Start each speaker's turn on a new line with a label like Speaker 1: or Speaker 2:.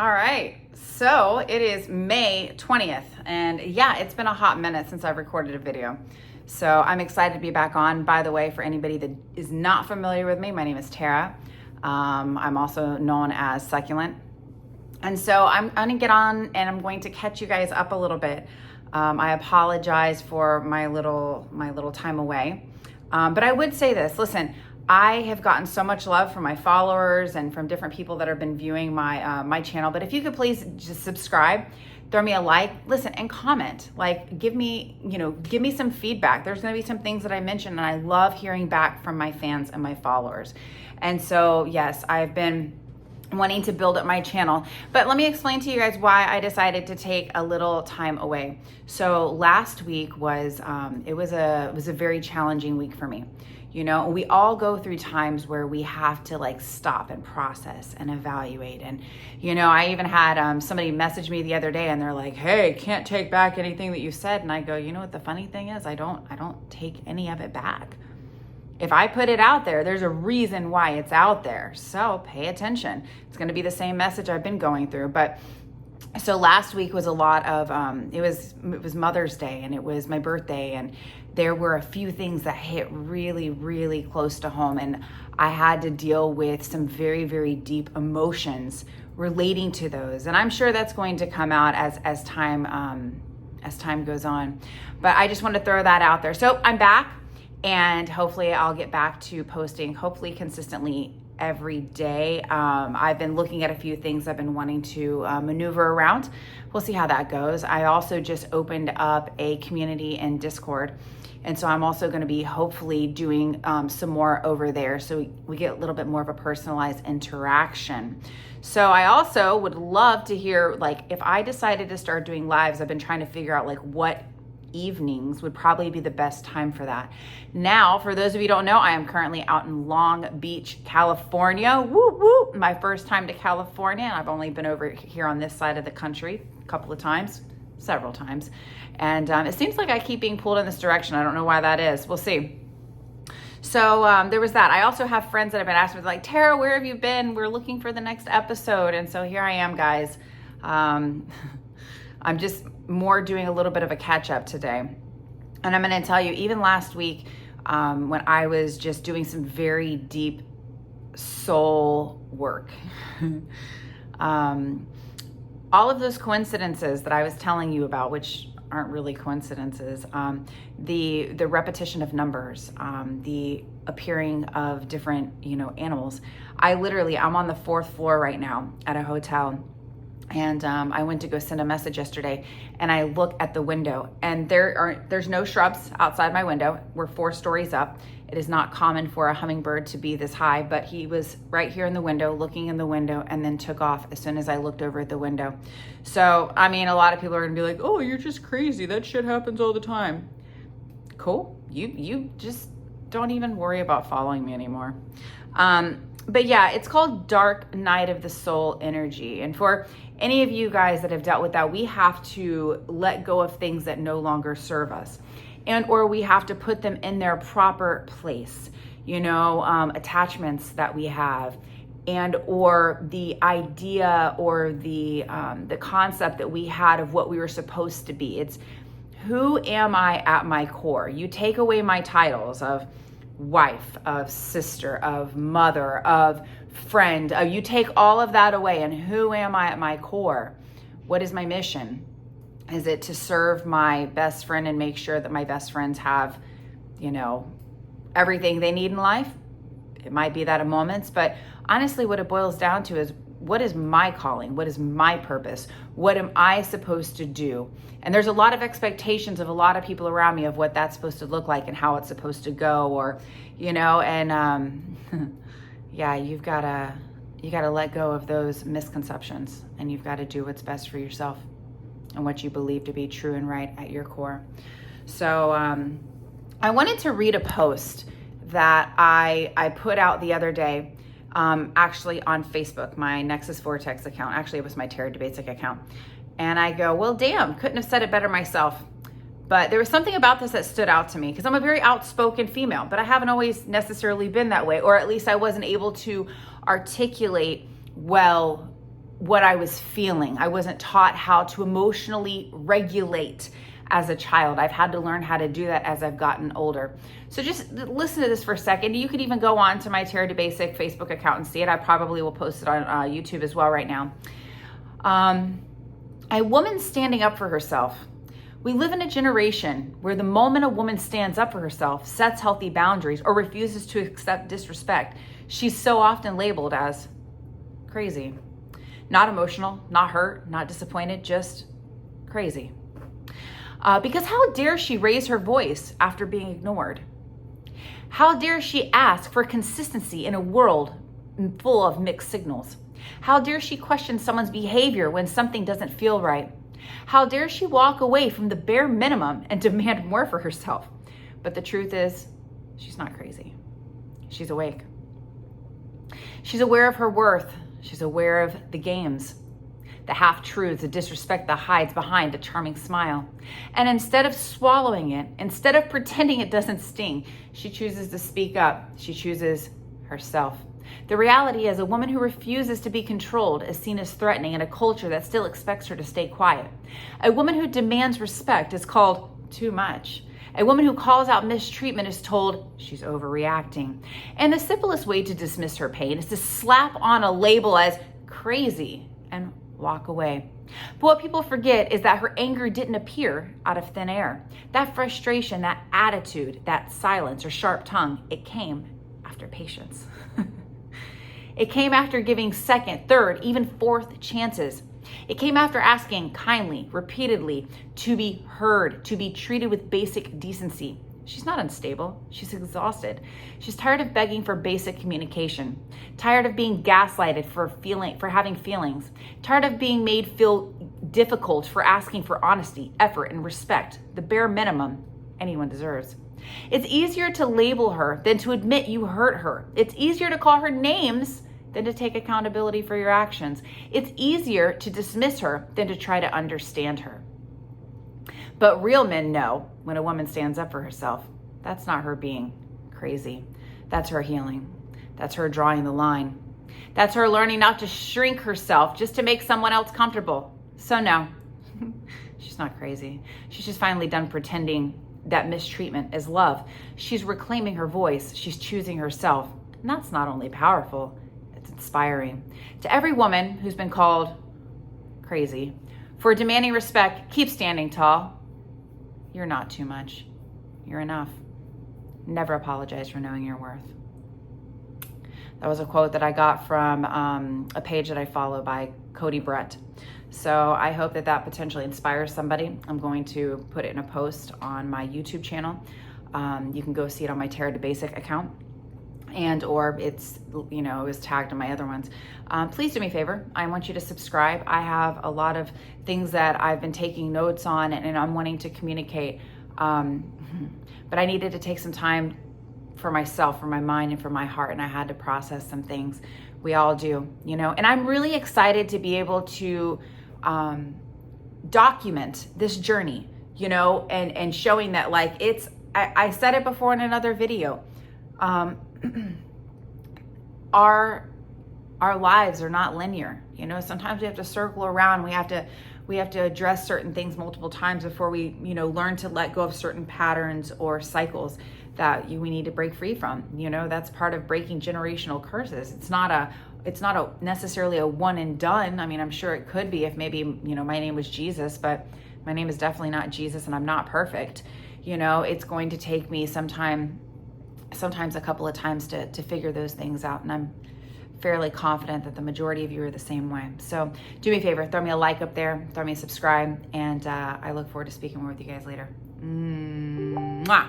Speaker 1: All right, so it is May 20th, and yeah, it's been a hot minute since I've recorded a video. So I'm excited to be back on. By the way, for anybody that is not familiar with me, my name is Tara. I'm also known as Succulent. And so I'm gonna get on and I'm going to catch you guys up a little bit. I apologize for my little time away. But I would say this, listen, I have gotten so much love from my followers and from different people that have been viewing my channel. But if you could please just subscribe, throw me a like, listen, and comment. Like, give me some feedback. There's gonna be some things that I mentioned, and I love hearing back from my fans and my followers. And so, yes, I've been wanting to build up my channel. But let me explain to you guys why I decided to take a little time away. So last week was, it was a very challenging week for me. You know, we all go through times where we have to like stop and process and evaluate. And, you know, I even had somebody message me the other day and they're like, hey, can't take back anything that you said. And I go, you know what the funny thing is? I don't take any of it back. If I put it out there, there's a reason why it's out there. So pay attention. It's going to be the same message I've been going through. But so last week was a lot of, it was Mother's Day and it was my birthday, and there were a few things that hit really, really close to home. And I had to deal with some very, very deep emotions relating to those. And I'm sure that's going to come out as time goes on. But I just want to throw that out there. So I'm back. And hopefully I'll get back to posting, hopefully consistently every day. I've been looking at a few things I've been wanting to maneuver around. We'll see how that goes. I also just opened up a community in Discord. And so I'm also going to be hopefully doing some more over there, so we get a little bit more of a personalized interaction. So I also would love to hear, like, if I decided to start doing lives, I've been trying to figure out like what evenings would probably be the best time for that. Now, for those of you who don't know, I am currently out in Long Beach, California. Woo woo! My first time to California, and I've only been over here on this side of the country a couple of times, several times. And it seems like I keep being pulled in this direction. I don't know why that is. We'll see. So there was that. I also have friends that have been asking me, like, Tara, where have you been? We're looking for the next episode. And so here I am, guys. I'm just more doing a little bit of a catch up today. And I'm going to tell you, even last week, when I was just doing some very deep soul work, all of those coincidences that I was telling you about, which aren't really coincidences, the repetition of numbers, the appearing of different, animals. I'm on the 4th floor right now at a hotel. And I went to go send a message yesterday, and I look at the window, and there's no shrubs outside my window. We're 4 stories up. It is not common for a hummingbird to be this high, but he was right here in the window, looking in the window, and then took off as soon as I looked over at the window. So, I mean, a lot of people are gonna be like, oh, you're just crazy. That shit happens all the time. Cool. You just don't even worry about following me anymore. But yeah, it's called Dark Night of the Soul energy. And for any of you guys that have dealt with that, we have to let go of things that no longer serve us, or we have to put them in their proper place. Attachments that we have, and or the idea or the concept that we had of what we were supposed to be. It's who am I at my core? You take away my titles of wife, of sister, of mother, of friend. You take all of that away, and who am I at my core? What is my mission? Is it to serve my best friend and make sure that my best friends have, everything they need in life? It might be that at moments, but honestly, what it boils down to is, what is my calling? What is my purpose? What am I supposed to do? And there's a lot of expectations of a lot of people around me of what that's supposed to look like and how it's supposed to go, or, and yeah, you gotta let go of those misconceptions, and you've got to do what's best for yourself and what you believe to be true and right at your core. So I wanted to read a post that I put out the other day, actually on Facebook, my Nexus Vortex account. Actually, it was my Terror Debasic account. And I go, well, damn, couldn't have said it better myself. But there was something about this that stood out to me, because I'm a very outspoken female, but I haven't always necessarily been that way, or at least I wasn't able to articulate well what I was feeling. I wasn't taught how to emotionally regulate as a child. I've had to learn how to do that as I've gotten older. So just listen to this for a second. You could even go on to my Terra to Basic Facebook account and see it. I probably will post it on YouTube as well right now. A woman standing up for herself. We live in a generation where the moment a woman stands up for herself, sets healthy boundaries, or refuses to accept disrespect, she's so often labeled as crazy. Not emotional, not hurt, not disappointed, just crazy. Because how dare she raise her voice after being ignored? How dare she ask for consistency in a world full of mixed signals? How dare she question someone's behavior when something doesn't feel right? How dare she walk away from the bare minimum and demand more for herself? But the truth is, she's not crazy. She's awake. She's aware of her worth. She's aware of the games, the half-truths, the disrespect that hides behind a charming smile. And instead of swallowing it, instead of pretending it doesn't sting, she chooses to speak up. She chooses herself. The reality is, a woman who refuses to be controlled is seen as threatening in a culture that still expects her to stay quiet. A woman who demands respect is called too much. A woman who calls out mistreatment is told she's overreacting. And the simplest way to dismiss her pain is to slap on a label as crazy and walk away. But what people forget is that her anger didn't appear out of thin air. That frustration, that attitude, that silence or sharp tongue, it came after patience. It came after giving second, third, even fourth chances. It came after asking kindly, repeatedly, to be heard, to be treated with basic decency. She's not unstable. She's exhausted. She's tired of begging for basic communication, tired of being gaslighted for having feelings, tired of being made feel difficult for asking for honesty, effort, and respect, the bare minimum anyone deserves. It's easier to label her than to admit you hurt her. It's easier to call her names than to take accountability for your actions. It's easier to dismiss her than to try to understand her. But real men know when a woman stands up for herself, that's not her being crazy. That's her healing. That's her drawing the line. That's her learning not to shrink herself just to make someone else comfortable. So no, she's not crazy. She's just finally done pretending that mistreatment is love. She's reclaiming her voice. She's choosing herself. And that's not only powerful, it's inspiring. To every woman who's been called crazy for demanding respect, keep standing tall. You're not too much. You're enough. Never apologize for knowing your worth. That was a quote that I got from a page that I follow by Cody Brett. So I hope that that potentially inspires somebody. I'm going to put it in a post on my YouTube channel. You can go see it on my Terra to Basic account, and or it's, it was tagged in my other ones. Please do me a favor. I want you to subscribe. I have a lot of things that I've been taking notes on and I'm wanting to communicate. But I needed to take some time for myself, for my mind, and for my heart, and I had to process some things. We all do, and I'm really excited to be able to document this journey, and showing that, like, I said it before in another video, our lives are not linear. Sometimes we have to circle around. We have to address certain things multiple times before we, learn to let go of certain patterns or cycles that we need to break free from. That's part of breaking generational curses. It's not necessarily a one and done. I mean, I'm sure it could be if maybe, my name was Jesus, but my name is definitely not Jesus, and I'm not perfect. It's going to take me sometimes a couple of times to figure those things out. And I'm fairly confident that the majority of you are the same way. So do me a favor, throw me a like up there, throw me a subscribe, and I look forward to speaking more with you guys later. Mwah.